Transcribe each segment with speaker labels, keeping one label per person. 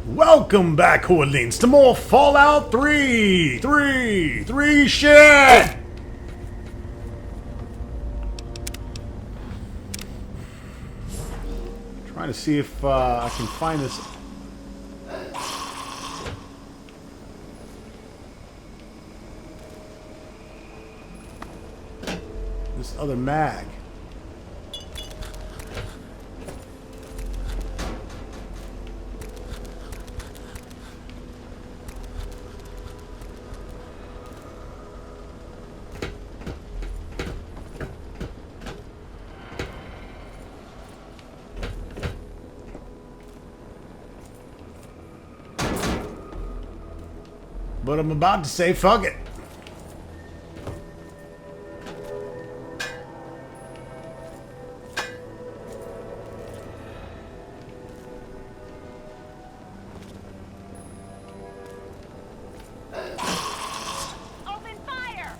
Speaker 1: Welcome back, Hoodlings, to more Fallout 3! 3 shit! Trying to see if I can find this. This other mag. But I'm about to say fuck it.
Speaker 2: Open fire!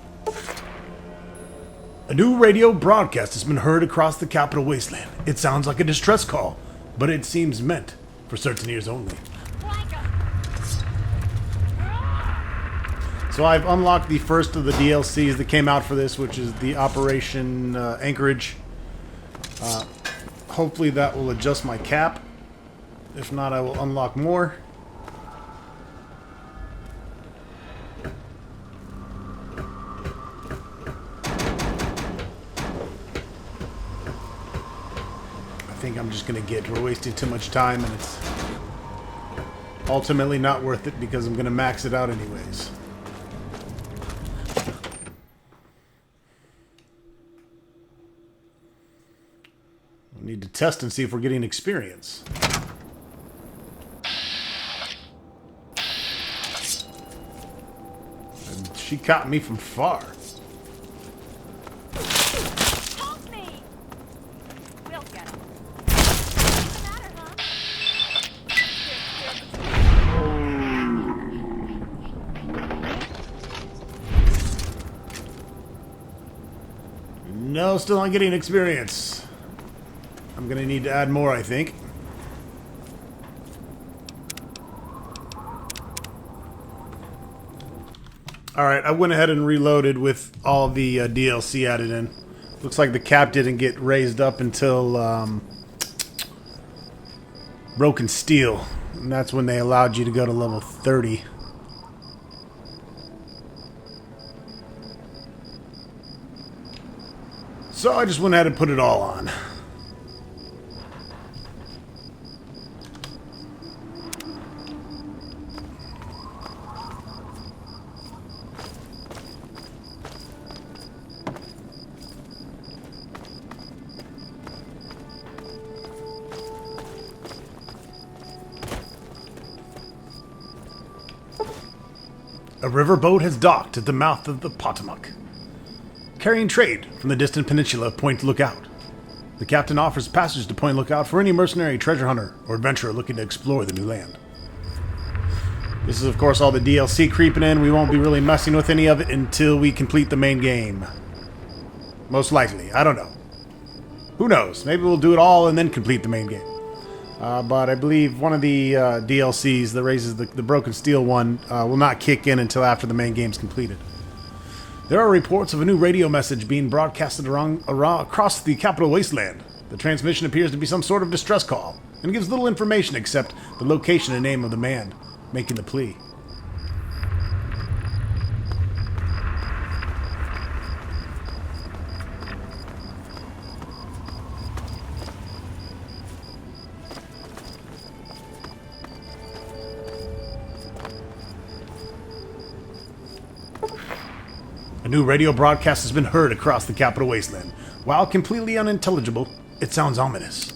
Speaker 1: A new radio broadcast has been heard across the capital wasteland. It sounds like a distress call, but it seems meant for certain ears only. So I've unlocked the first of the DLCs that came out for this, which is the Operation Anchorage. Hopefully that will adjust my cap. If not, I will unlock more. I think I'm just going to we're wasting too much time, and it's ultimately not worth it because I'm going to max it out anyways. Need to test and see if we're getting experience. And she caught me from far.
Speaker 2: Help me! We'll get him. What's the matter, huh?
Speaker 1: No, still not getting experience. I'm gonna need to add more, I think. Alright, I went ahead and reloaded with all the DLC added in. Looks like the cap didn't get raised up until Broken Steel. And that's when they allowed you to go to level 30. So I just went ahead and put it all on. A riverboat has docked at the mouth of the Potomac, carrying trade from the distant peninsula of Point Lookout. The captain offers passage to Point Lookout for any mercenary, treasure hunter, or adventurer looking to explore the new land. This is, of course, all the DLC creeping in. We won't be really messing with any of it until we complete the main game. Most likely. I don't know. Who knows? Maybe we'll do it all and then complete the main game. But I believe one of the DLCs that raises the Broken Steel one will not kick in until after the main game's completed. There are reports of a new radio message being broadcasted across the capital wasteland. The transmission appears to be some sort of distress call, and gives little information except the location and name of the man making the plea. A new radio broadcast has been heard across the capital wasteland. While completely unintelligible, it sounds ominous.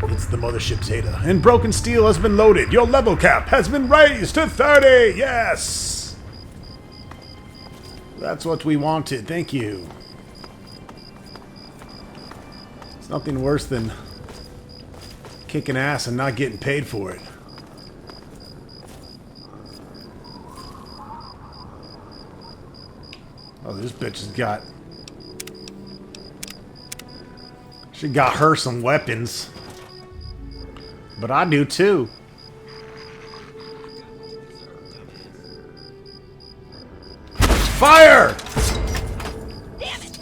Speaker 1: It's the mothership Zeta, and Broken Steel has been loaded. Your level cap has been raised to 30! Yes! That's what we wanted. Thank you. It's nothing worse than kicking ass and not getting paid for it. Oh, this bitch has got... She got her some weapons. But I do too. Fire!
Speaker 2: Damn it!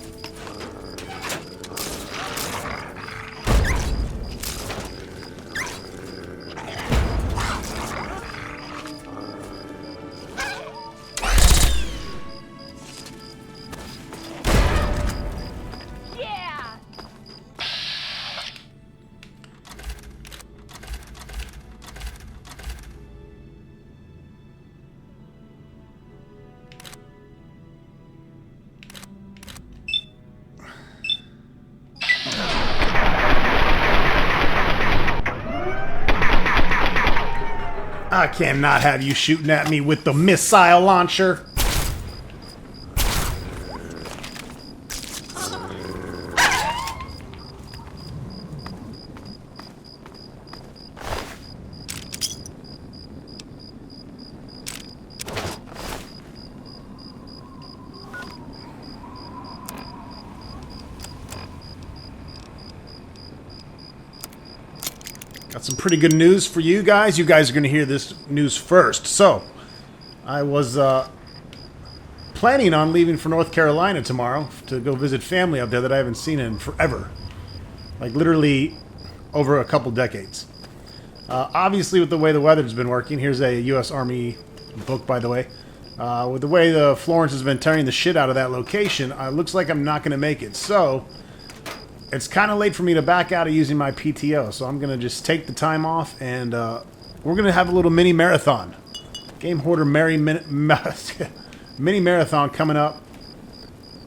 Speaker 2: Yeah!
Speaker 1: I cannot have you shooting at me with the missile launcher. Got some pretty good news for you guys. You guys are going to hear this news first. So, I was planning on leaving for North Carolina tomorrow to go visit family out there that I haven't seen in forever. Like, literally over a couple decades. Obviously, with the way the weather's been working, here's a U.S. Army book, by the way. With the way the Florence has been tearing the shit out of that location, it looks like I'm not going to make it. So, it's kind of late for me to back out of using my PTO, so I'm going to just take the time off, and we're going to have a little mini marathon. Game Hoarder mini marathon coming up,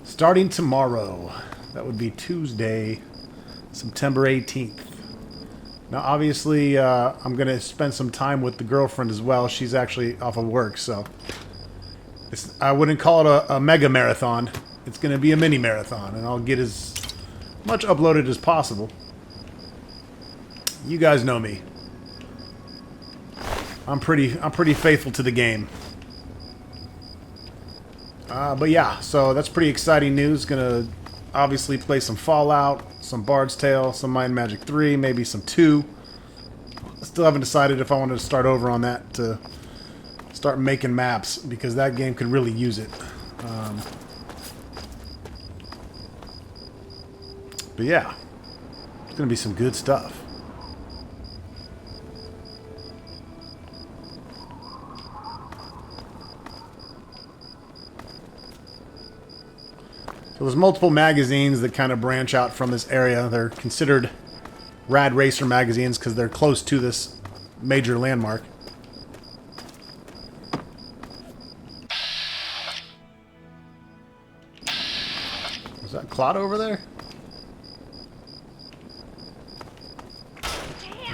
Speaker 1: starting tomorrow. That would be Tuesday, September 18th. Now, obviously, I'm going to spend some time with the girlfriend as well. She's actually off of work, so I wouldn't call it a mega marathon. It's going to be a mini marathon, and I'll get as much uploaded as possible. You guys know me. I'm pretty faithful to the game. But yeah, so that's pretty exciting news. Gonna obviously play some Fallout, some Bard's Tale, some Might and Magic 3, maybe some 2. Still haven't decided if I want to start over on that to start making maps, because that game could really use it. But yeah, it's going to be some good stuff. So there's multiple magazines that kind of branch out from this area. They're considered Rad Racer magazines because they're close to this major landmark. Is that Claude over there?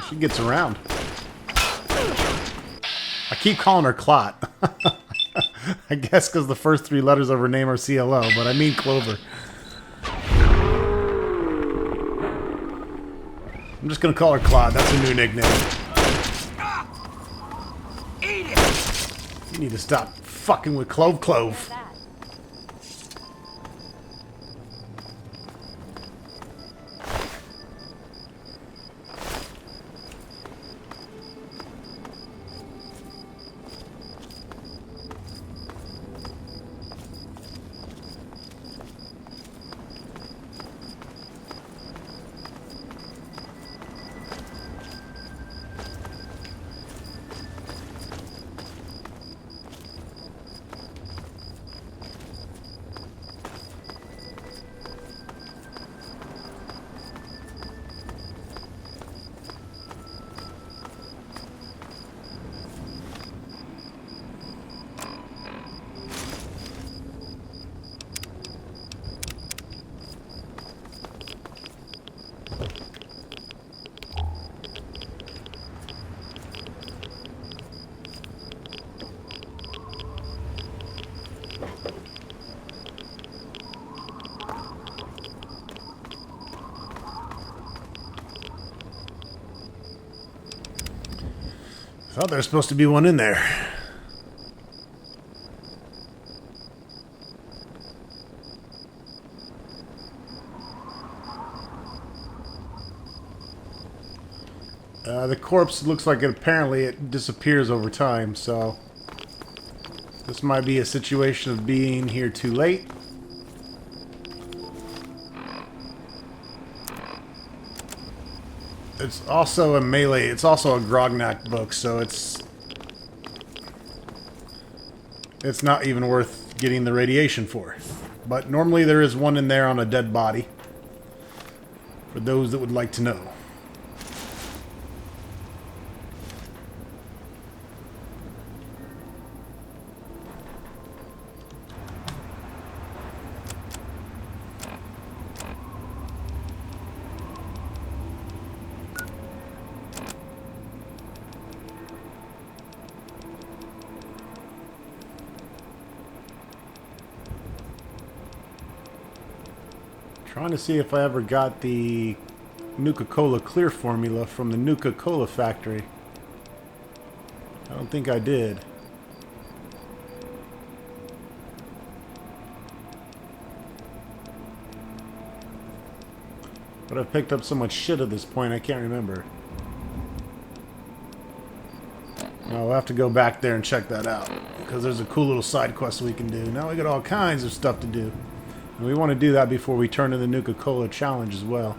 Speaker 1: She gets around. I keep calling her Clot. I guess because the first 3 letters of her name are CLO, but I mean Clover. I'm just going to call her Clot. That's a new nickname. You need to stop fucking with Clove. Thought there's supposed to be one in there. The corpse looks like it apparently it disappears over time, so This might be a situation of being here too late. It's also a melee. It's also a Grognak book, so it's not even worth getting the radiation for. But normally there is one in there on a dead body. For those that would like to know. Trying to see if I ever got the Nuka-Cola clear formula from the Nuka-Cola factory. I don't think I did. But I've picked up so much shit at this point I can't remember. I'll have to go back there and check that out. Because there's a cool little side quest we can do. Now we got all kinds of stuff to do. And we want to do that before we turn to the Nuka-Cola challenge as well.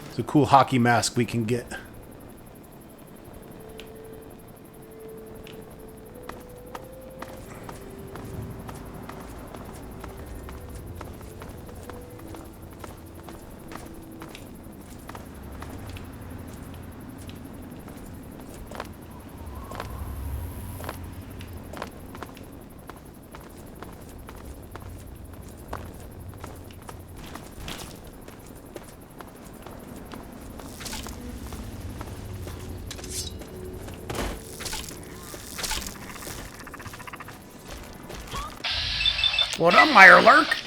Speaker 1: It's a cool hockey mask we can get. What up, Mirelurk?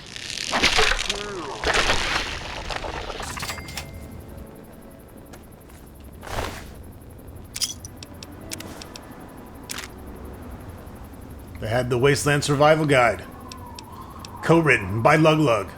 Speaker 1: They had the Wasteland Survival Guide. Co-written by Luglug.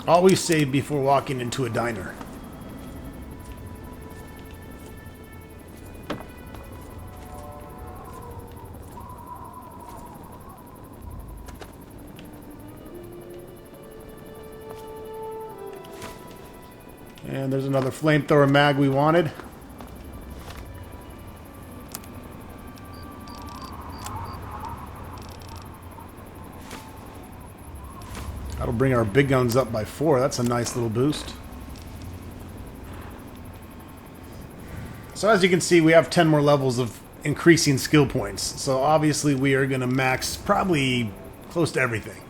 Speaker 1: Always save before walking into a diner. And there's another flamethrower mag we wanted. That'll bring our big guns up by 4. That's a nice little boost. So as you can see, we have 10 more levels of increasing skill points. So obviously we are going to max probably close to everything.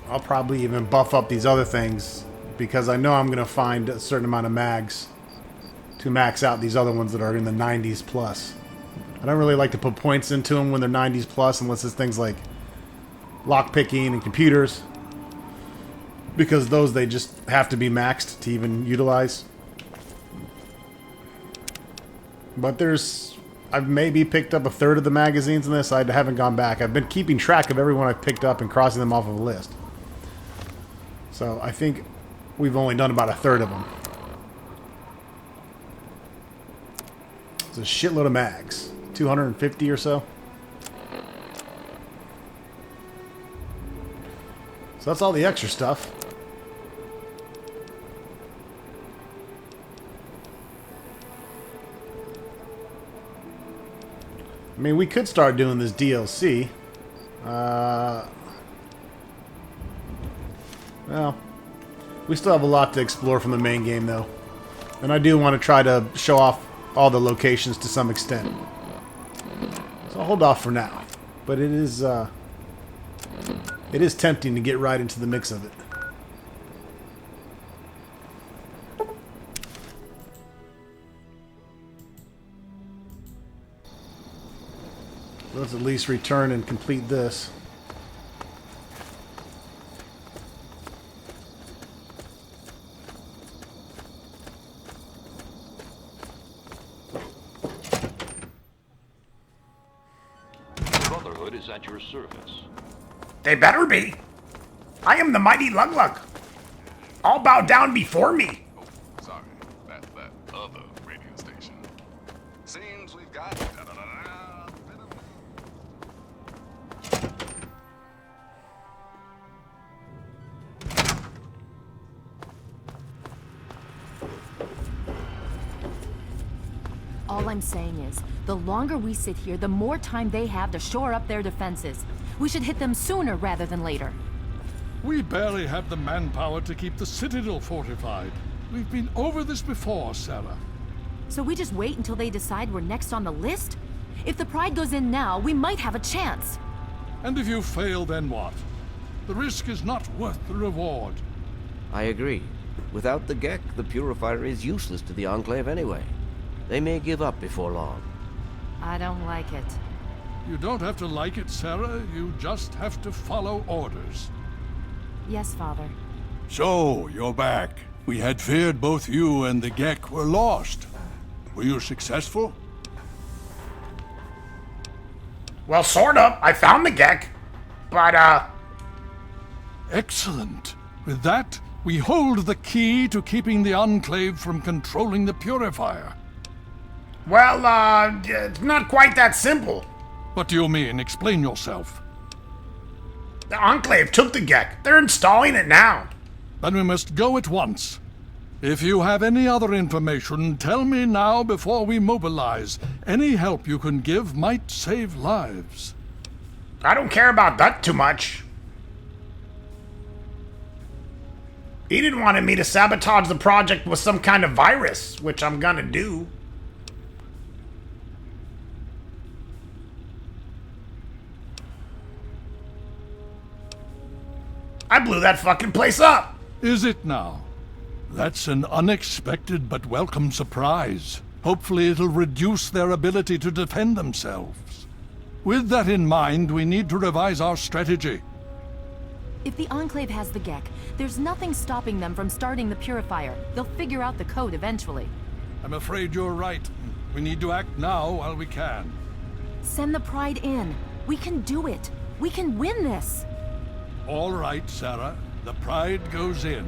Speaker 1: I'll probably even buff up these other things because I know I'm going to find a certain amount of mags to max out these other ones that are in the 90s plus. I don't really like to put points into them when they're 90s plus unless it's things like lockpicking and computers, because those they just have to be maxed to even utilize. But I've maybe picked up a third of the magazines in this. I haven't gone back. I've been keeping track of everyone I've picked up and crossing them off of a list. So I think we've only done about a third of them. It's a shitload of mags. 250 or so. So that's all the extra stuff. I mean, we could start doing this DLC. Well, we still have a lot to explore from the main game, though. And I do want to try to show off all the locations to some extent. So I'll hold off for now. But it is tempting to get right into the mix of it. Let's at least return and complete this.
Speaker 3: Brotherhood is at your service.
Speaker 4: They better be. I am the mighty Luglug. All bow down before me.
Speaker 5: Oh, sorry. That's that other radio station. Seems we've got...
Speaker 6: All I'm saying is, the longer we sit here, the more time they have to shore up their defenses. We should hit them sooner rather than later.
Speaker 7: We barely have the manpower to keep the Citadel fortified. We've been over this before, Sarah.
Speaker 6: So we just wait until they decide we're next on the list? If the Pride goes in now, we might have a chance.
Speaker 7: And if you fail, then what? The risk is not worth the reward.
Speaker 8: I agree. Without the Gek, the Purifier is useless to the Enclave anyway. They may give up before long.
Speaker 6: I don't like it.
Speaker 7: You don't have to like it, Sarah. You just have to follow orders.
Speaker 6: Yes, Father.
Speaker 7: So, you're back. We had feared both you and the Gek were lost. Were you successful?
Speaker 4: Well, sort of. I found the Gek. But,
Speaker 7: Excellent. With that, we hold the key to keeping the Enclave from controlling the Purifier.
Speaker 4: well, it's not quite that simple.
Speaker 7: What do you mean? Explain yourself.
Speaker 4: The Enclave took the Gek. They're installing it now.
Speaker 7: Then we must go at once. If you have any other information, tell me now before we mobilize. Any help you can give might save lives.
Speaker 4: I don't care about that too much. Eden wanted me to sabotage the project with some kind of virus, which I'm gonna do. I blew that fucking place up.
Speaker 7: Is it now? That's an unexpected but welcome surprise. Hopefully it'll reduce their ability to defend themselves. With that in mind, we need to revise our strategy.
Speaker 6: If the Enclave has the Gek, there's nothing stopping them from starting the Purifier. They'll figure out the code eventually.
Speaker 7: I'm afraid you're right. We need to act now while we can.
Speaker 6: Send the Pride in. We can do it. We can win this.
Speaker 7: All right, Sarah. The Pride goes in.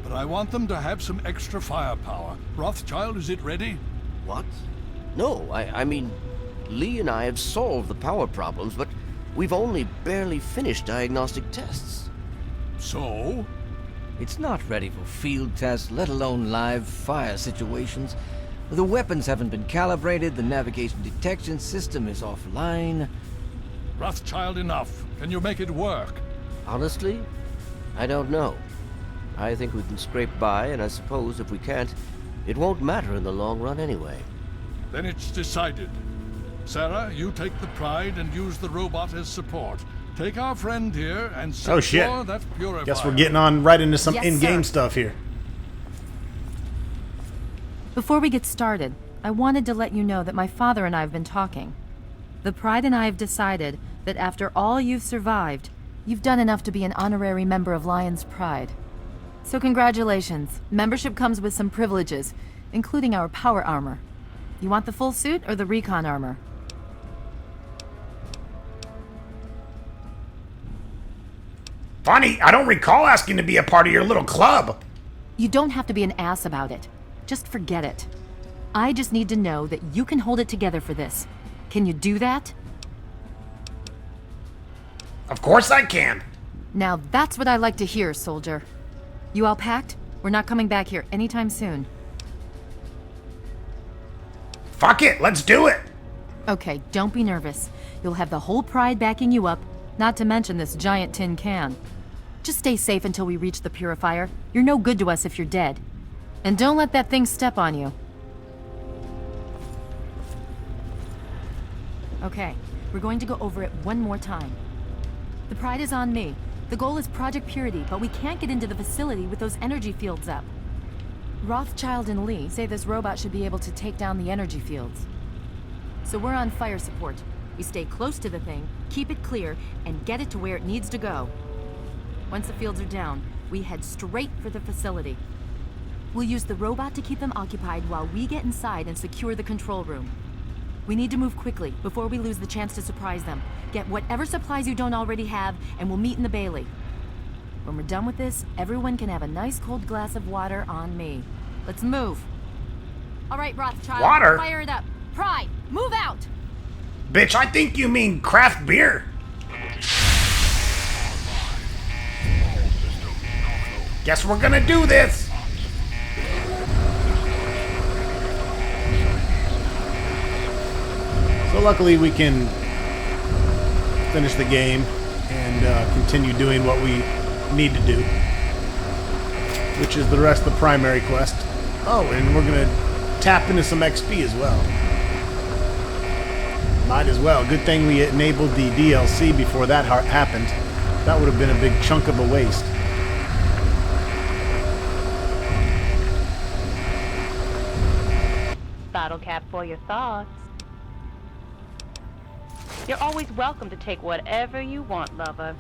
Speaker 7: But I want them to have some extra firepower. Rothschild, is it ready?
Speaker 8: What? No, I mean, Lee and I have solved the power problems, but we've only barely finished diagnostic tests.
Speaker 7: So?
Speaker 9: It's not ready for field tests, let alone live fire situations. The weapons haven't been calibrated, the navigation detection system is offline.
Speaker 7: Rothschild, enough. Can you make it work?
Speaker 8: Honestly, I don't know. I think we can scrape by, and I suppose if we can't, it won't matter in the long run anyway.
Speaker 7: Then it's decided. Sarah, you take the Pride and use the robot as support. Take our friend here and secure
Speaker 1: Oh, shit.
Speaker 7: that Purifier.
Speaker 1: Guess we're getting on right into some
Speaker 6: Yes,
Speaker 1: in-game
Speaker 6: sir.
Speaker 1: stuff here.
Speaker 6: Before we get started, I wanted to let you know that my father and I have been talking. The Pride and I have decided that after all you've survived, you've done enough to be an honorary member of Lion's Pride. So congratulations. Membership comes with some privileges, including our power armor. You want the full suit or the recon armor?
Speaker 4: Funny, I don't recall asking to be a part of your little club.
Speaker 6: You don't have to be an ass about it. Just forget it. I just need to know that you can hold it together for this. Can you do that?
Speaker 4: Of course I can.
Speaker 6: Now that's what I like to hear, soldier. You all packed? We're not coming back here anytime soon.
Speaker 4: Fuck it, let's do it.
Speaker 6: Okay, don't be nervous. You'll have the whole Pride backing you up, not to mention this giant tin can. Just stay safe until we reach the Purifier. You're no good to us if you're dead. And don't let that thing step on you. Okay, we're going to go over it one more time. The Pride is on me. The goal is Project Purity, but we can't get into the facility with those energy fields up. Rothschild and Lee say this robot should be able to take down the energy fields. So we're on fire support. We stay close to the thing, keep it clear, and get it to where it needs to go. Once the fields are down, we head straight for the facility. We'll use the robot to keep them occupied while we get inside and secure the control room. We need to move quickly before we lose the chance to surprise them. Get whatever supplies you don't already have, and we'll meet in the Bailey. When we're done with this, everyone can have a nice cold glass of water on me. Let's move. All right, Rothschild.
Speaker 4: Water?
Speaker 6: Fire it up. Pride, move out!
Speaker 4: Bitch, I think you mean craft beer. Guess we're gonna do this.
Speaker 1: So luckily we can finish the game and continue doing what we need to do, which is the rest of the primary quest. Oh, and we're gonna tap into some XP as well. Might as well. Good thing we enabled the DLC before that happened. That would have been a big chunk of a waste.
Speaker 2: Bottle cap for your thoughts. You're always welcome to take whatever you want, lover.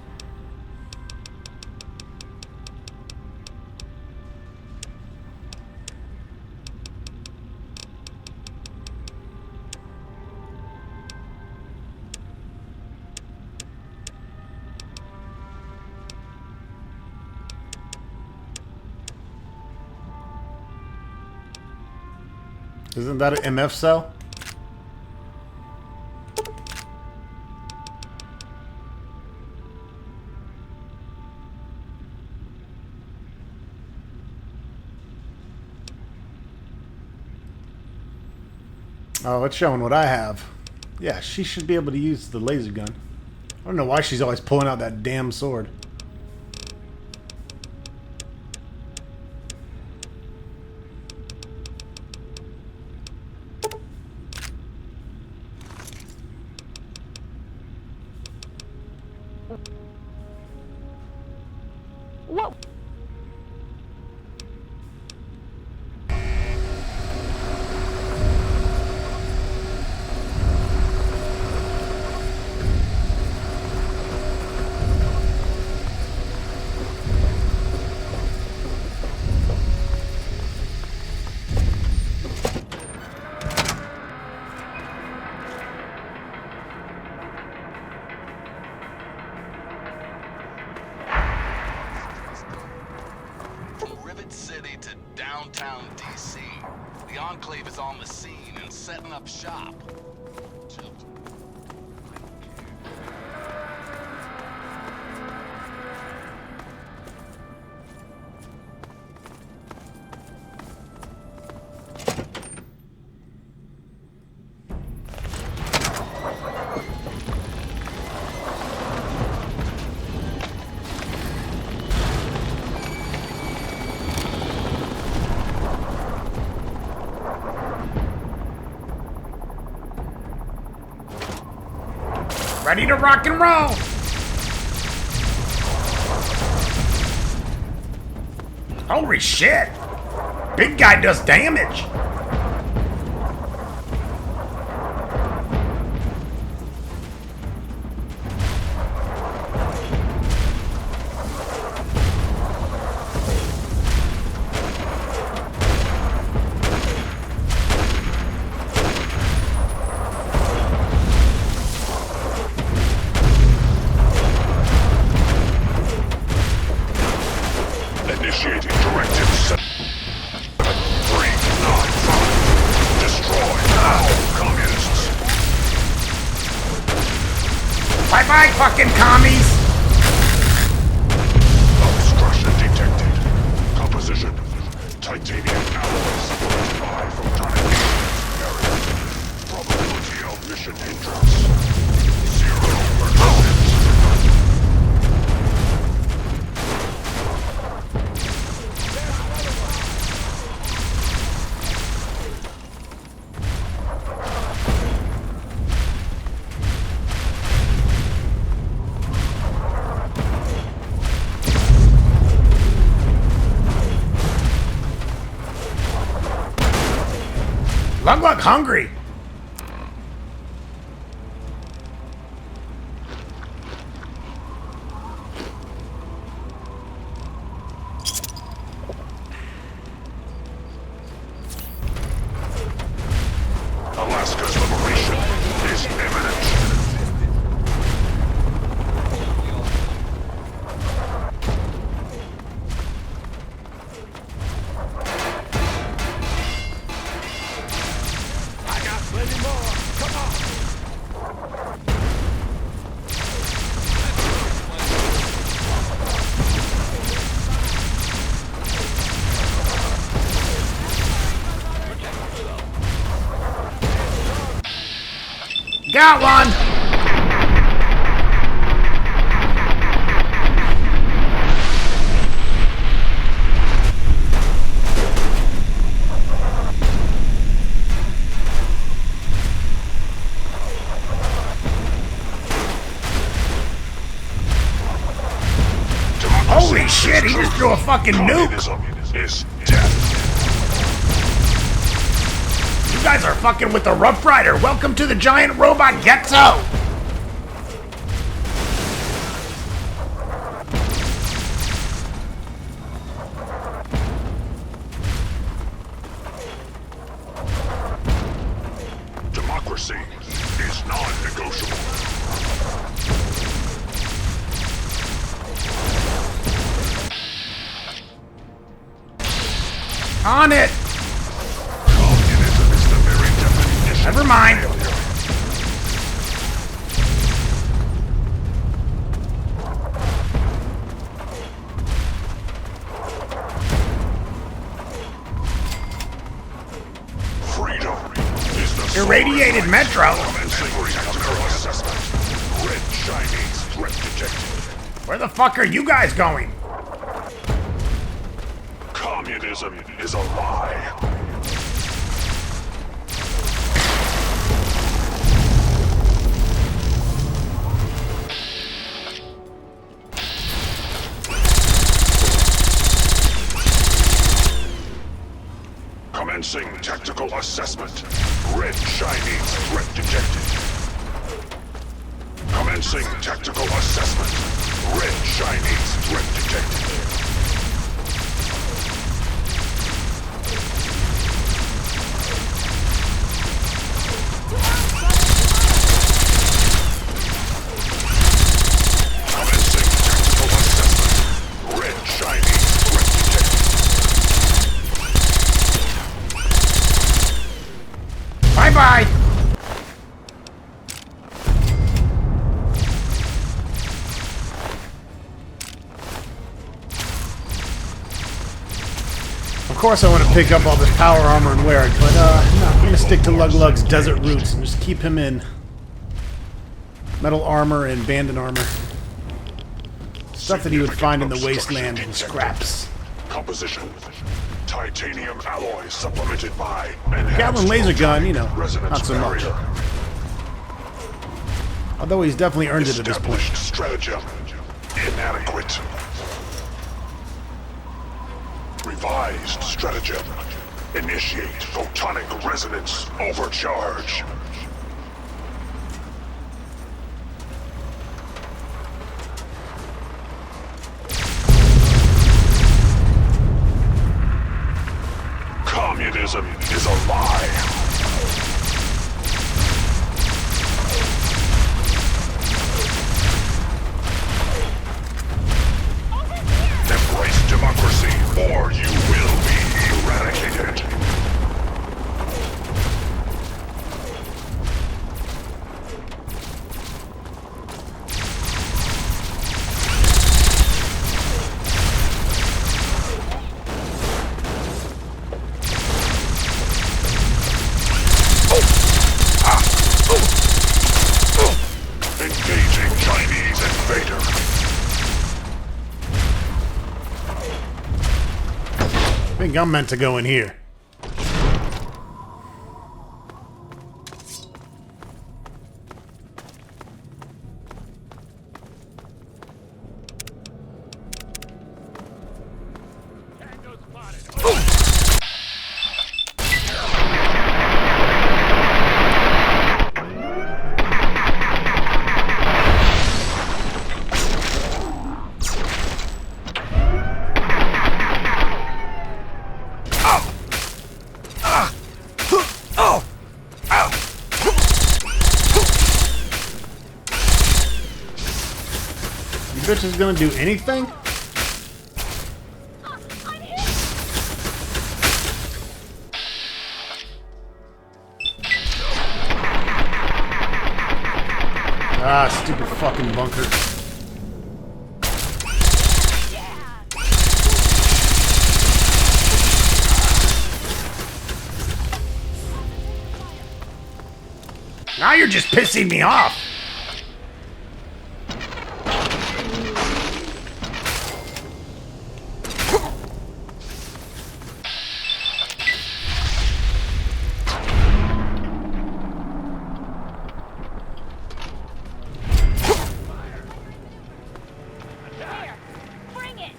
Speaker 1: Isn't that an MF cell? Oh, it's showing what I have. Yeah, she should be able to use the laser gun. I don't know why she's always pulling out that damn sword.
Speaker 2: Whoa!
Speaker 5: From Rivet City to downtown DC, the Enclave is on the scene and setting up shop.
Speaker 4: Ready to rock and roll. Holy shit. Big guy does damage.
Speaker 3: Initiating directive set. 3, 9, 5. Destroy all communists.
Speaker 4: Bye-bye, fucking commies.
Speaker 3: Obstruction detected. Composition. Titanium alloys. 5 photonic area. Probability of mission hindrance. 0%.
Speaker 4: Luglug hungry. Got one! Holy shit, he just threw a fucking nuke!
Speaker 3: Communism is death.
Speaker 4: You guys are fucking with the Rough Rider! Welcome to the giant robot ghetto!
Speaker 3: Democracy is non-negotiable.
Speaker 4: On it!
Speaker 3: Communism is the very definition.
Speaker 4: Never mind.
Speaker 3: Freedom is the
Speaker 4: Irradiated
Speaker 3: source.
Speaker 4: Metro.
Speaker 3: Commencing tactical assessment. Red Chinese threat detected.
Speaker 4: Where the fuck are you guys going?
Speaker 3: Communism is a lie. Commencing tactical assessment. Red Chinese threat detected. Commencing tactical assessment. Red Chinese threat detected. Commencing tactical assessment. Red Chinese threat detected.
Speaker 4: Bye-bye! Of course I want to pick up all this power armor and wear it, but no, I'm gonna stick to Luglug's desert roots and just keep him in metal armor and bandit armor. Stuff that he would find in the wasteland and scraps.
Speaker 3: Composition. Titanium alloy supplemented by
Speaker 1: Gatlin laser gun, you know,
Speaker 3: resonance
Speaker 1: not so much.
Speaker 3: barrier.
Speaker 1: Although he's definitely earned it at this point.
Speaker 3: Established stratagem. Inadequate. Revised stratagem. Initiate photonic resonance overcharge. Communism is a lie. Embrace democracy, or you will be eradicated. Engaging Chinese invader.
Speaker 1: I think I'm meant to go in here. You bitch is gonna do anything? Ah, stupid fucking bunker. Now you're just pissing me off.
Speaker 2: Here, bring it.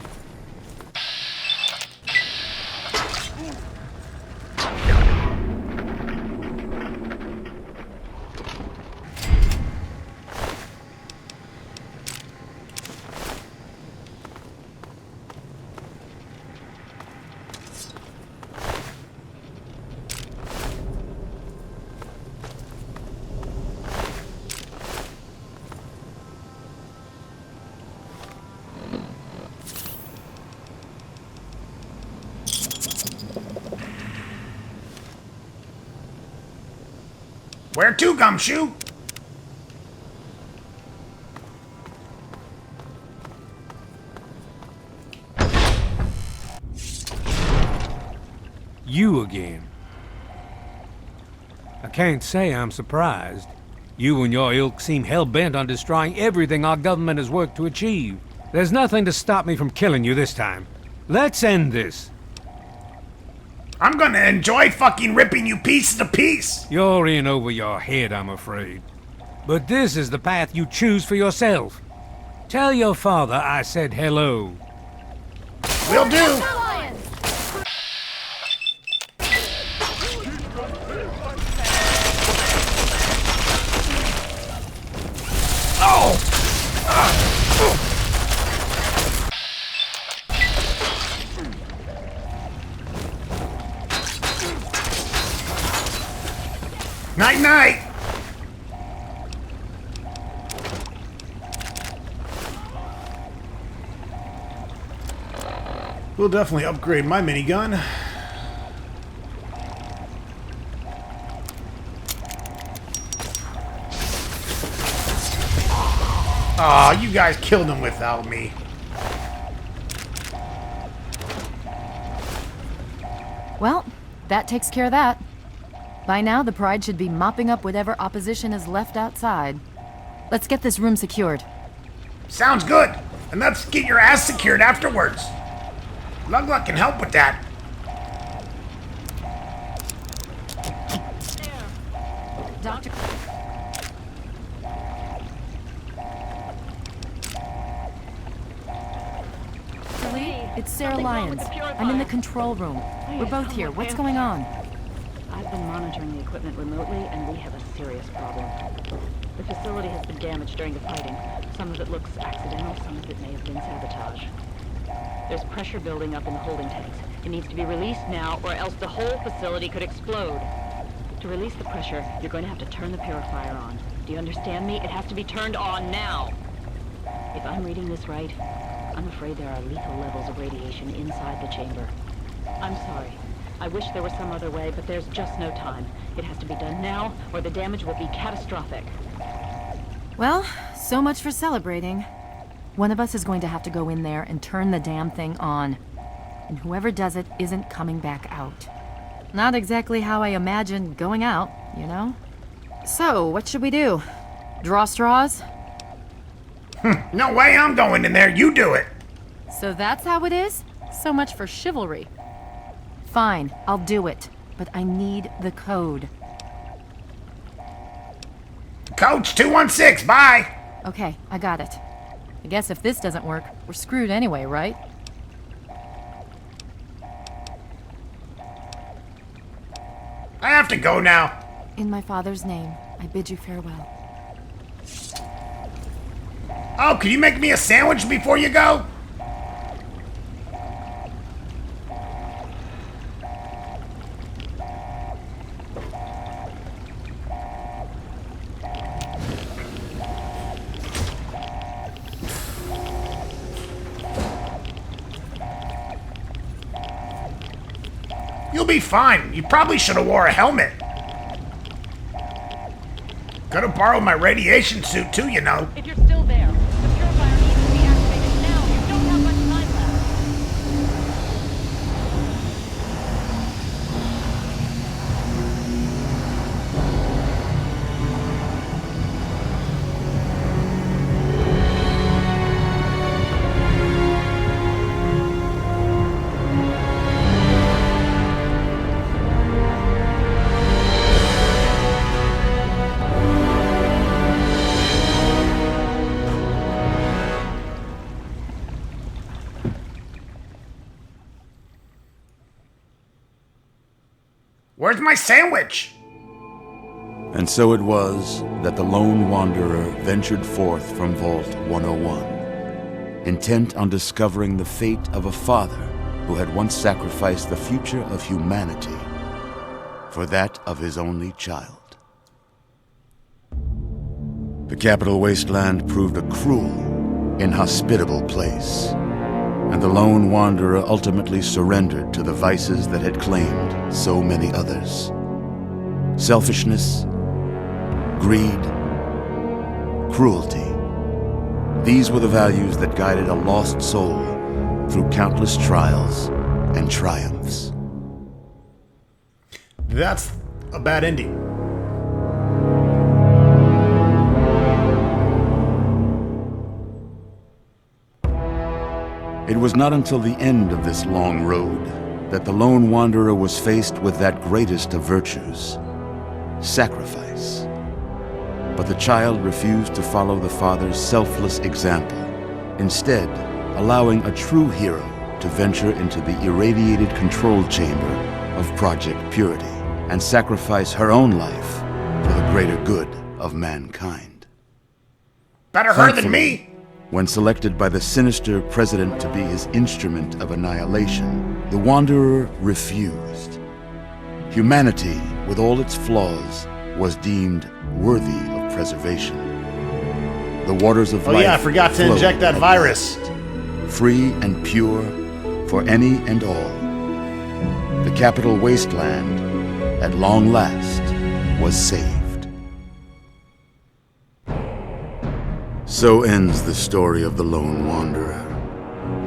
Speaker 1: Where to, Gumshoe?
Speaker 10: You again. I can't say I'm surprised. You and your ilk seem hell-bent on destroying everything our government has worked to achieve. There's nothing to stop me from killing you this time. Let's end this.
Speaker 1: I'm gonna enjoy fucking ripping you piece to piece.
Speaker 10: You're in over your head, I'm afraid. But this is the path you choose for yourself. Tell your father I said hello.
Speaker 1: Will do. Night night.
Speaker 4: We'll definitely upgrade my minigun.
Speaker 1: Aw, you guys killed him without me.
Speaker 6: Well, that takes care of that. By now, the Pride should be mopping up whatever opposition is left outside. Let's get this room secured.
Speaker 1: Sounds good. And let's get your ass secured afterwards. Luglug can help with that.
Speaker 6: Doctor... It's Sarah Lyons. I'm in the control room. We're both here. What's going on?
Speaker 11: I've been monitoring the equipment remotely, and we have a serious problem. The facility has been damaged during the fighting. Some of it looks accidental, some of it may have been sabotage. There's pressure building up in the holding tanks. It needs to be released now, or else the whole facility could explode. To release the pressure, you're going to have to turn the purifier on. Do you understand me? It has to be turned on now. If I'm reading this right, I'm afraid there are lethal levels of radiation inside the chamber. I'm sorry. I wish there was some other way, but there's just no time. It has to be done now, or the damage will be catastrophic.
Speaker 6: Well, so much for celebrating. One of us is going to have to go in there and turn the damn thing on. And whoever does it isn't coming back out. Not exactly how I imagined going out, you know? So, what should we do? Draw straws?
Speaker 1: No way I'm going in there. You do it.
Speaker 6: So that's how it is? So much for chivalry. Fine, I'll do it. But I need the code.
Speaker 1: Coach 216, bye.
Speaker 6: Okay, I got it. I guess if this doesn't work, we're screwed anyway, right?
Speaker 1: I have to go now.
Speaker 6: In my father's name, I bid you farewell.
Speaker 1: Oh, can you make me a sandwich before you go? You'll be fine. You probably should have wore a helmet. Could have borrowed my radiation suit too, you know.
Speaker 11: If you're still there, the purifier needs to be activated now. You don't have much time left.
Speaker 1: Where's my sandwich?
Speaker 12: And so it was that the lone wanderer ventured forth from Vault 101, intent on discovering the fate of a father who had once sacrificed the future of humanity for that of his only child. The capital wasteland proved a cruel, inhospitable place, and the lone wanderer ultimately surrendered to the vices that had claimed so many others. Selfishness, greed, cruelty. These were the values that guided a lost soul through countless trials and triumphs.
Speaker 1: That's a bad ending.
Speaker 12: It was not until the end of this long road that the lone wanderer was faced with that greatest of virtues, sacrifice. But the child refused to follow the father's selfless example, instead allowing a true hero to venture into the irradiated control chamber of Project Purity and sacrifice her own life for the greater good of mankind.
Speaker 1: Better her than me!
Speaker 12: When selected by the sinister president to be his instrument of annihilation, the Wanderer refused. Humanity, with all its flaws, was deemed worthy of preservation. The waters of life
Speaker 1: yeah, I forgot to inject that virus.
Speaker 12: Free and pure for any and all. The capital wasteland, at long last, was saved. So ends the story of the lone wanderer,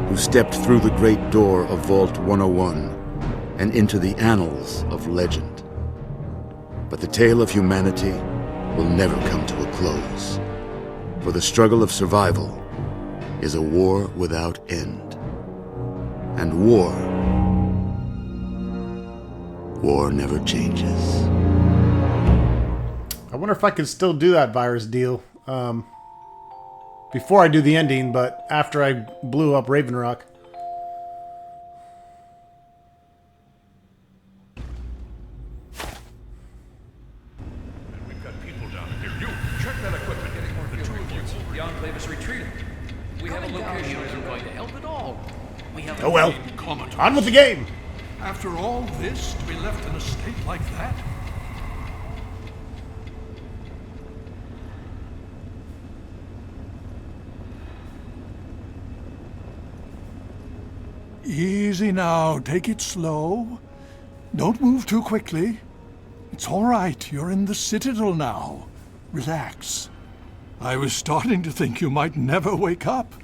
Speaker 12: who stepped through the great door of Vault 101 and into the annals of legend. But the tale of humanity will never come to a close, for the struggle of survival is a war without end. And war never changes.
Speaker 1: I wonder if I can still do that virus deal. Before I do the ending, but after I blew up Raven Rock.
Speaker 3: We've got people down here. You, check that equipment. The two of you.
Speaker 13: The Enclave is retreating. We have a location that isn't going to help at all. We have
Speaker 1: Oh well, on with the game!
Speaker 7: After all this, to be left in a state like that? Easy now, take it slow. Don't move too quickly. It's all right, you're in the Citadel now. Relax. I was starting to think you might never wake up,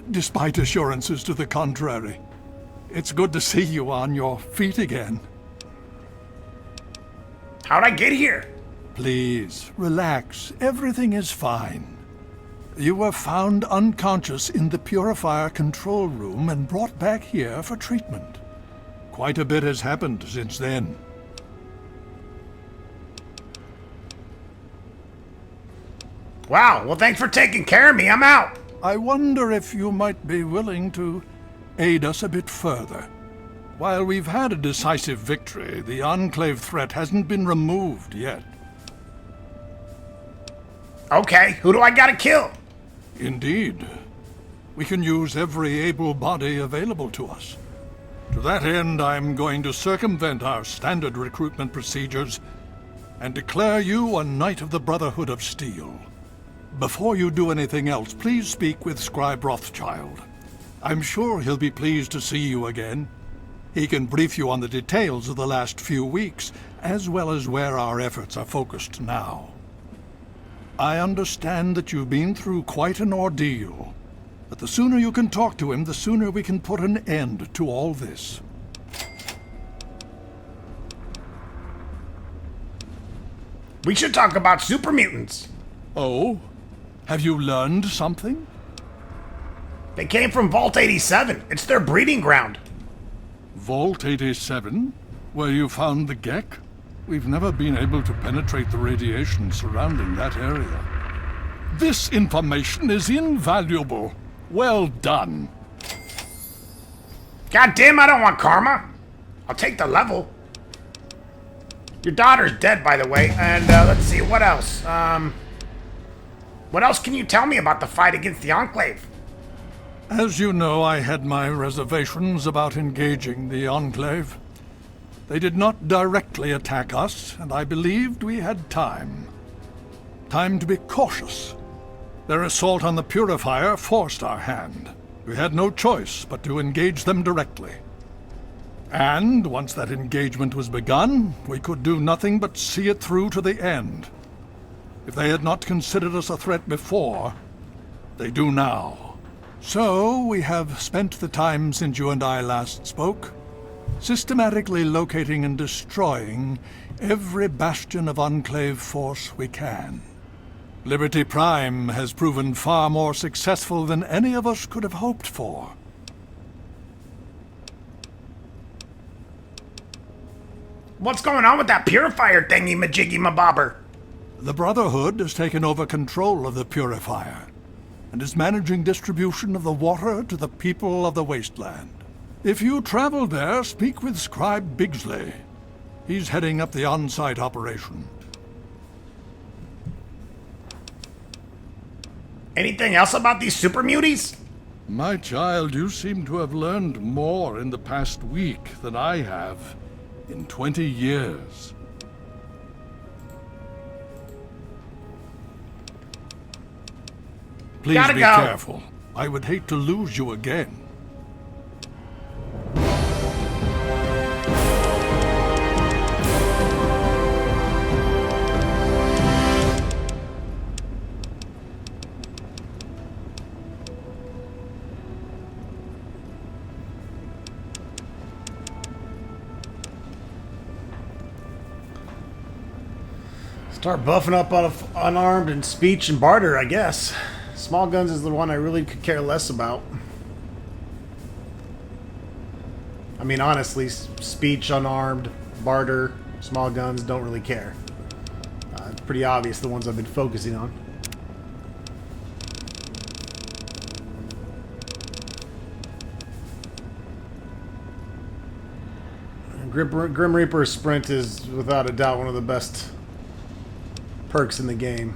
Speaker 7: despite assurances to the contrary. It's good to see you on your feet again.
Speaker 1: How'd I get here?
Speaker 7: Please, relax. Everything is fine. You were found unconscious in the purifier control room and brought back here for treatment. Quite a bit has happened since then.
Speaker 1: Wow, well thanks for taking care of me. I'm out.
Speaker 7: I wonder if you might be willing to aid us a bit further. While we've had a decisive victory, the Enclave threat hasn't been removed yet.
Speaker 1: Okay, who do I gotta kill?
Speaker 7: Indeed. We can use every able body available to us. To that end, I'm going to circumvent our standard recruitment procedures and declare you a Knight of the Brotherhood of Steel. Before you do anything else, please speak with Scribe Rothschild. I'm sure he'll be pleased to see you again. He can brief you on the details of the last few weeks, as well as where our efforts are focused now. I understand that you've been through quite an ordeal, but the sooner you can talk to him, the sooner we can put an end to all this.
Speaker 1: We should talk about super mutants.
Speaker 7: Oh? Have you learned something?
Speaker 1: They came from Vault 87. It's their breeding ground.
Speaker 7: Vault 87? Where you found the Gek? We've never been able to penetrate the radiation surrounding that area. This information is invaluable. Well done.
Speaker 1: God damn, I don't want karma. I'll take the level.
Speaker 4: Your daughter's dead, by the way, and let's see, what else? What else can you tell me about the fight against the Enclave?
Speaker 7: As you know, I had my reservations about engaging the Enclave. They did not directly attack us, and I believed we had time. Time to be cautious. Their assault on the Purifier forced our hand. We had no choice but to engage them directly. And once that engagement was begun, we could do nothing but see it through to the end. If they had not considered us a threat before, they do now. So we have spent the time since you and I last spoke, systematically locating and destroying every bastion of Enclave force we can. Liberty Prime has proven far more successful than any of us could have hoped for.
Speaker 4: What's going on with that Purifier thingy, majiggy mabobber?
Speaker 7: The Brotherhood has taken over control of the Purifier, and is managing distribution of the water to the people of the Wasteland. If you travel there, speak with Scribe Bigsley. He's heading up the on-site operation.
Speaker 4: Anything else about these super muties?
Speaker 7: My child, you seem to have learned more in the past week than I have in 20 years. Please be careful. I would hate to lose you again.
Speaker 4: Start buffing up on unarmed and speech and barter, I guess. Small guns is the one I really could care less about. I mean, honestly, speech, unarmed, barter, small guns, don't really care. It's pretty obvious the ones I've been focusing on. Grim Reaper's Sprint is without a doubt one of the best perks in the game.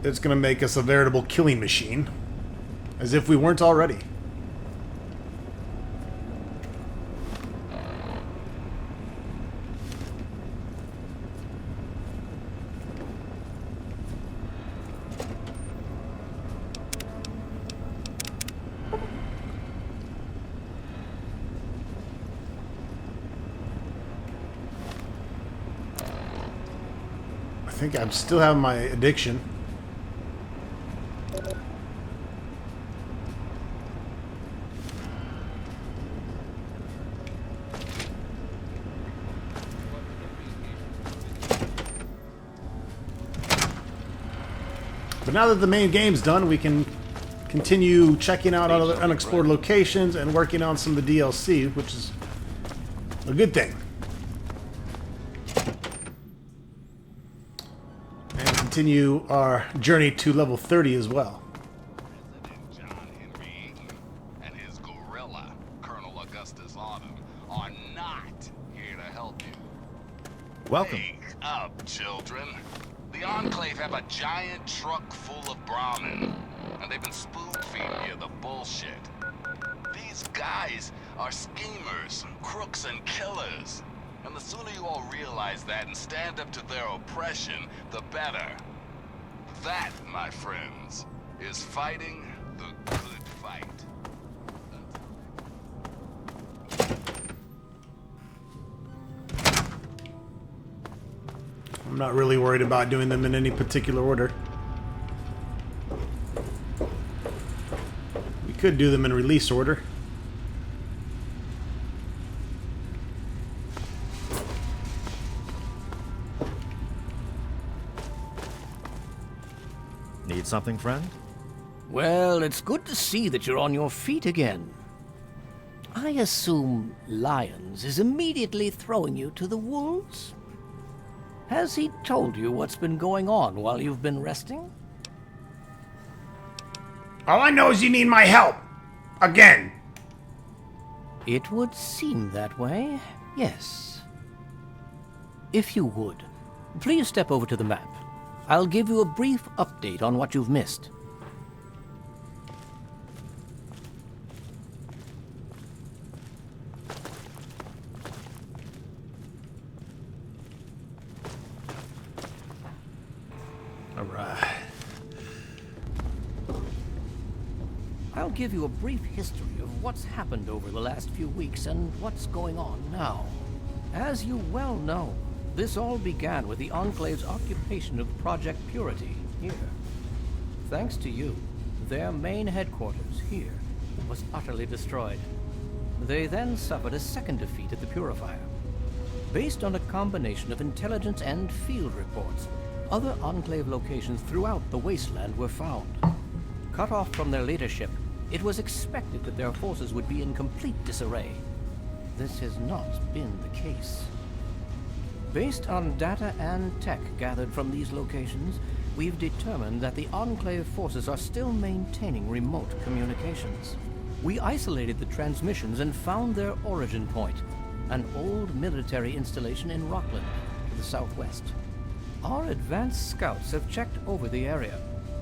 Speaker 4: It's going to make us a veritable killing machine, as if we weren't already. I think I'm still having my addiction. But now that the main game's done, we can continue checking out other unexplored locations and working on some of the DLC, which is a good thing. And continue our journey to level 30 as well.
Speaker 5: President John Henry Eaton and his gorilla, Colonel Augustus Autumn, are not here to help you.
Speaker 14: Welcome.
Speaker 5: Wake up, children. The Enclave have a giant truck full of Brahmin, and they've been spoon-feeding you the bullshit. These guys are schemers, crooks, and killers. And the sooner you all realize that and stand up to their oppression, the better. That, my friends, is fighting the good fight.
Speaker 4: I'm not really worried about doing them in any particular order. We could do them in release order.
Speaker 14: Need something, friend?
Speaker 9: Well, it's good to see that you're on your feet again. I assume Lyons is immediately throwing you to the wolves? Has he told you what's been going on while you've been resting?
Speaker 4: All I know is you need my help. Again.
Speaker 9: It would seem that way, yes. If you would, please step over to the map. I'll give you a brief update on what you've missed.
Speaker 4: All right.
Speaker 9: I'll give you a brief history of what's happened over the last few weeks and what's going on now. As you well know, this all began with the Enclave's occupation of Project Purity here. Thanks to you, their main headquarters here was utterly destroyed. They then suffered a second defeat at the Purifier. Based on a combination of intelligence and field reports, other Enclave locations throughout the wasteland were found. Cut off from their leadership, it was expected that their forces would be in complete disarray. This has not been the case. Based on data and tech gathered from these locations, we've determined that the Enclave forces are still maintaining remote communications. We isolated the transmissions and found their origin point, an old military installation in Rockland, to the southwest. Our advanced scouts have checked over the area,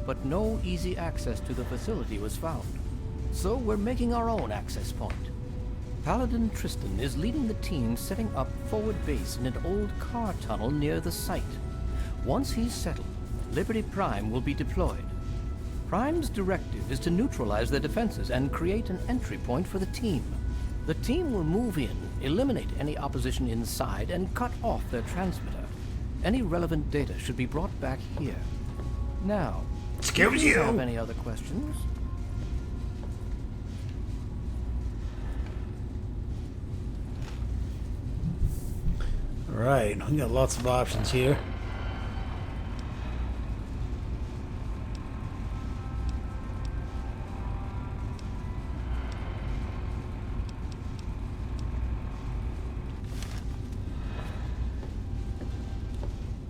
Speaker 9: but no easy access to the facility was found. So we're making our own access point. Paladin Tristan is leading the team setting up forward base in an old car tunnel near the site. Once he's settled, Liberty Prime will be deployed. Prime's directive is to neutralize their defenses and create an entry point for the team. The team will move in, eliminate any opposition inside, and cut off their transmitter. Any relevant data should be brought back here. Now, do you have any other questions?
Speaker 4: All right, we got lots of options here.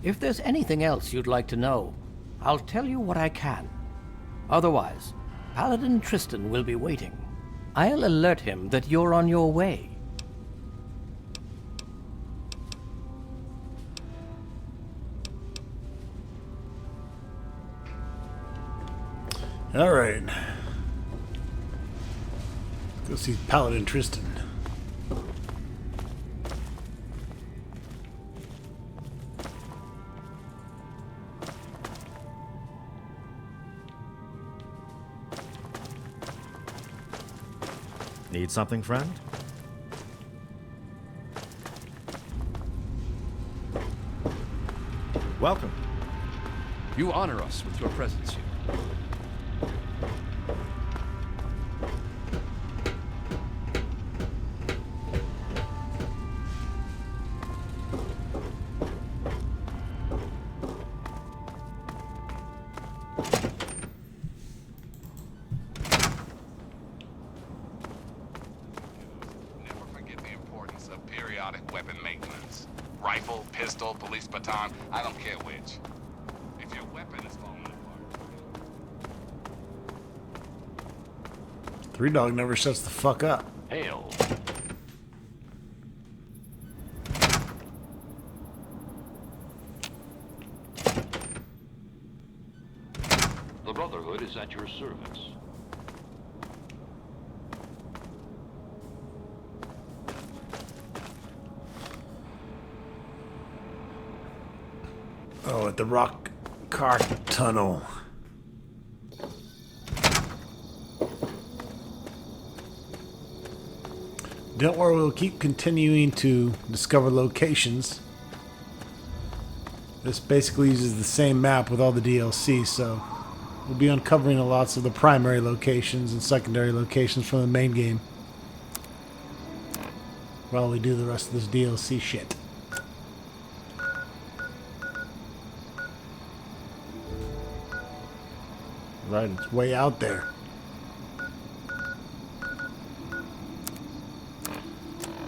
Speaker 9: If there's anything else you'd like to know, I'll tell you what I can. Otherwise, Paladin Tristan will be waiting. I'll alert him that you're on your way.
Speaker 4: All right. Let's go see Paladin Tristan.
Speaker 14: Need something, friend? Welcome.
Speaker 13: You honor us with your presence here.
Speaker 5: Never forget the importance of periodic weapon maintenance. Rifle, pistol, police baton, I don't care which. If your weapon is falling apart...
Speaker 4: Three Dog never shuts the fuck up.
Speaker 3: Hail. The Brotherhood is at your service.
Speaker 4: Oh, at the rock car tunnel. Don't worry, we'll keep continuing to discover locations. This basically uses the same map with all the DLC, so we'll be uncovering lots of the primary locations and secondary locations from the main game while we do the rest of this DLC shit. Right, it's way out there.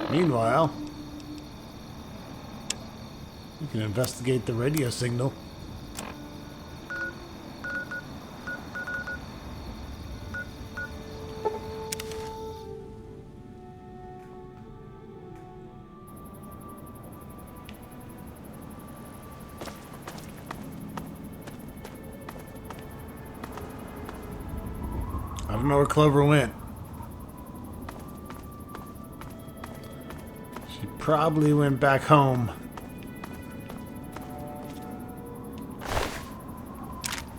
Speaker 4: Meanwhile, we can investigate the radio signal. I don't know where Clover went. She probably went back home.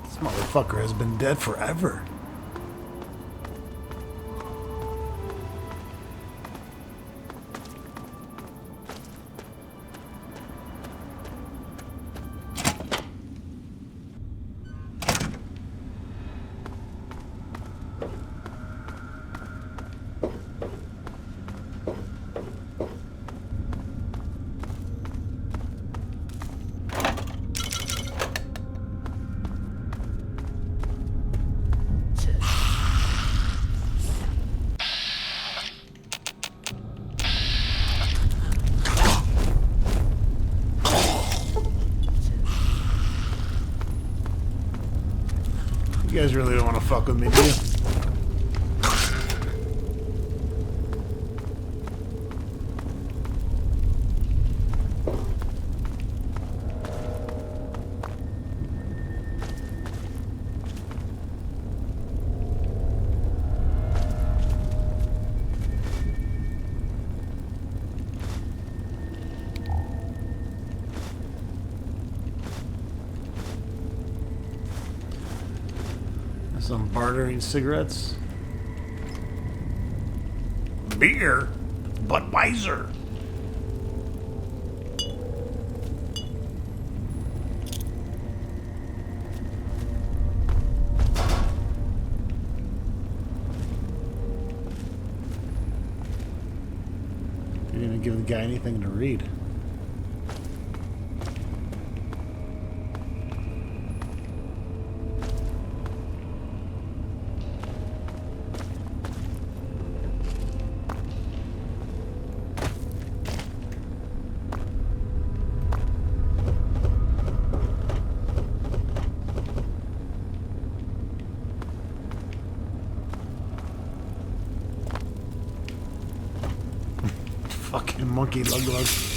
Speaker 4: This motherfucker has been dead forever. You guys really don't want to fuck with me, do you? Some bartering cigarettes. Beer, Budweiser. You didn't give the guy anything to read. Fucking monkey Luglug.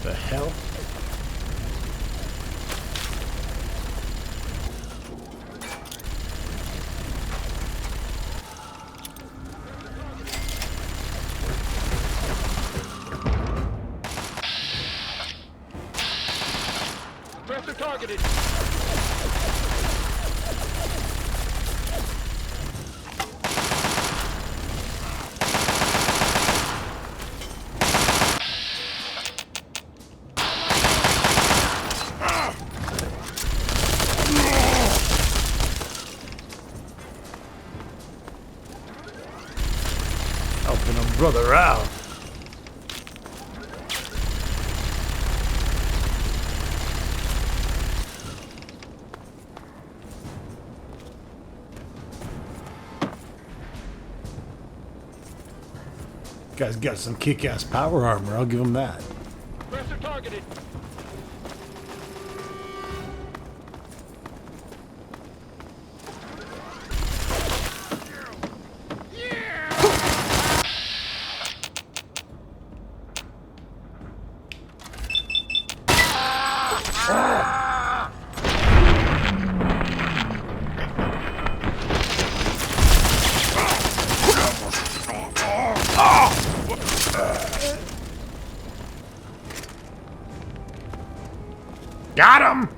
Speaker 4: The hell?
Speaker 13: Pressure targeted.
Speaker 4: Helping a brother out. Guy's got some kick-ass power armor, I'll give him that.
Speaker 13: Pressure targeted.
Speaker 4: Got him!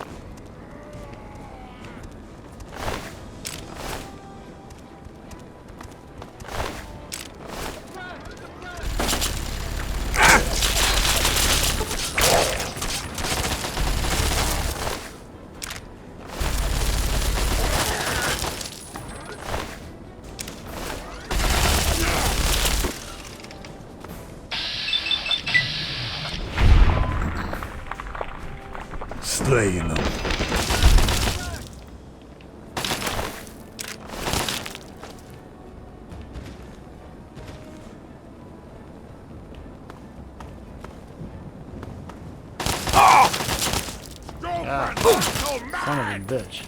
Speaker 4: Slaying them. Son of a bitch.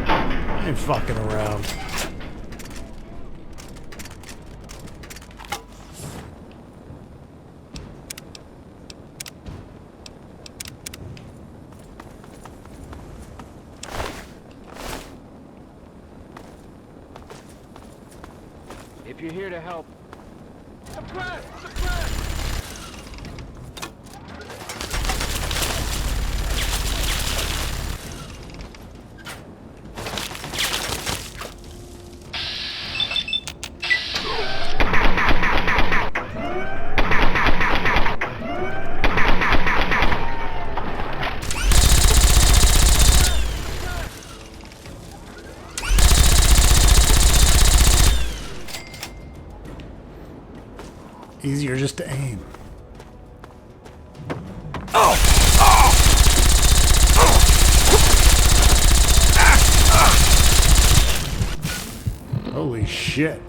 Speaker 4: I ain't fucking around.
Speaker 15: If you're here to help,
Speaker 3: Suppress! Suppress!
Speaker 4: Easier just to aim. Holy shit.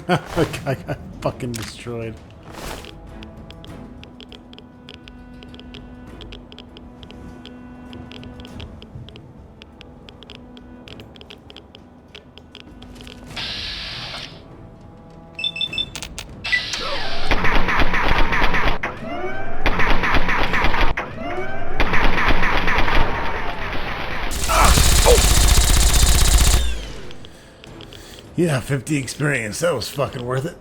Speaker 4: The guy got fucking destroyed. Yeah, 50 experience. That was fucking worth it.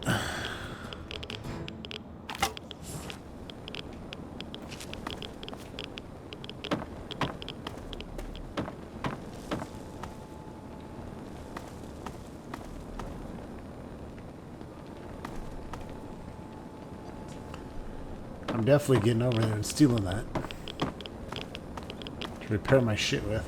Speaker 4: I'm definitely getting over there and stealing that to repair my shit with.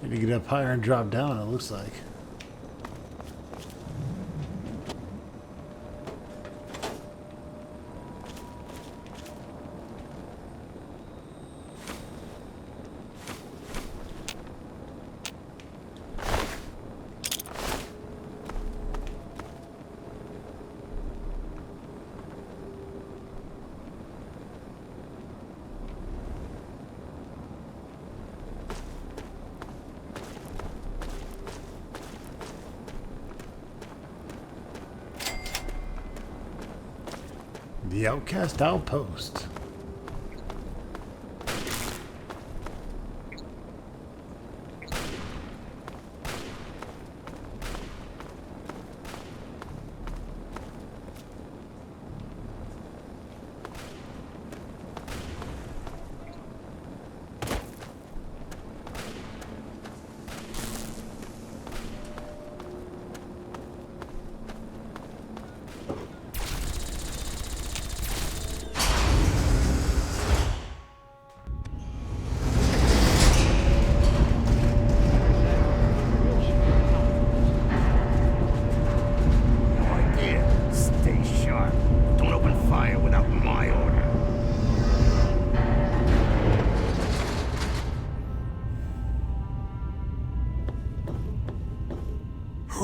Speaker 4: Need to get up higher and drop down, it looks like. The Outcast Outpost.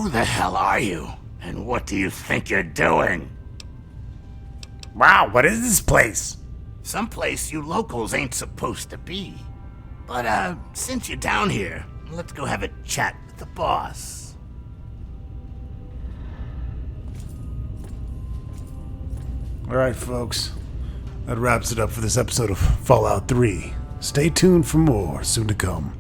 Speaker 16: Who the hell are you? And what do you think you're doing? Wow, what is this place? Someplace you locals ain't supposed to be. But, since you're down here, let's go have a chat with the boss.
Speaker 1: Alright, folks. That wraps it up for this episode of Fallout 3. Stay tuned for more soon to come.